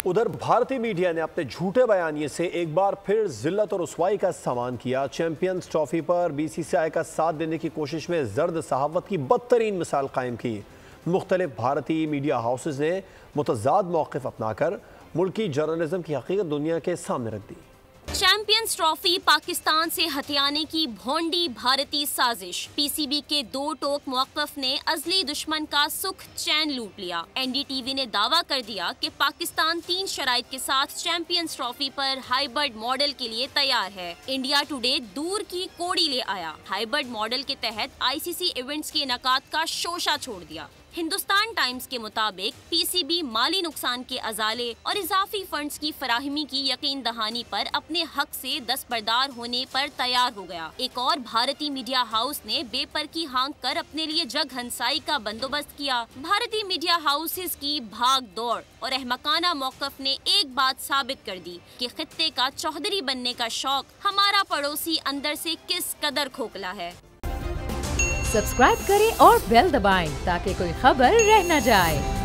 उधर भारतीय मीडिया ने अपने झूठे बयानिए से एक बार फिर जिल्लत और रुसवाई का सामान किया। चैंपियंस ट्रॉफी पर बीसीसीआई का साथ देने की कोशिश में जर्द सहावत की बदतरीन मिसाल कायम की। मुख्तलिफ भारतीय मीडिया हाउसेज ने मुतजाद मौक़िफ़ अपनाकर मुल्की जर्नलिज्म की हकीकत दुनिया के सामने रख दी। चैंपियंस ट्रॉफी पाकिस्तान से हथियाने की भोंडी भारतीय साजिश। पीसीबी के दो टोक मौक़िफ़ ने अज़ली दुश्मन का सुख चैन लूट लिया। एनडीटीवी ने दावा कर दिया कि पाकिस्तान 3 शराइत के साथ चैंपियंस ट्रॉफी पर हाइब्रिड मॉडल के लिए तैयार है। इंडिया टुडे दूर की कोड़ी ले आया। हाइब्रिड मॉडल के तहत आईसीसी इवेंट्स के इनेकाद का शोशा छोड़ दिया। हिंदुस्तान टाइम्स के मुताबिक पीसीबी माली नुकसान के अजाले और इजाफी फंड्स की फराहमी की यकीन दहानी पर अपने हक से दस्तबरदार होने पर तैयार हो गया। एक और भारतीय मीडिया हाउस ने बेपर की हाँक कर अपने लिए जग हंसाई का बंदोबस्त किया। भारतीय मीडिया हाउसेज की भाग दौड़ और अहमकाना मौक़िफ़ ने एक बात साबित कर दी कि खित्ते का चौधरी बनने का शौक हमारा पड़ोसी अंदर से किस कदर खोखला है। सब्सक्राइब करें और बेल दबाएं ताकि कोई खबर रह न जाए।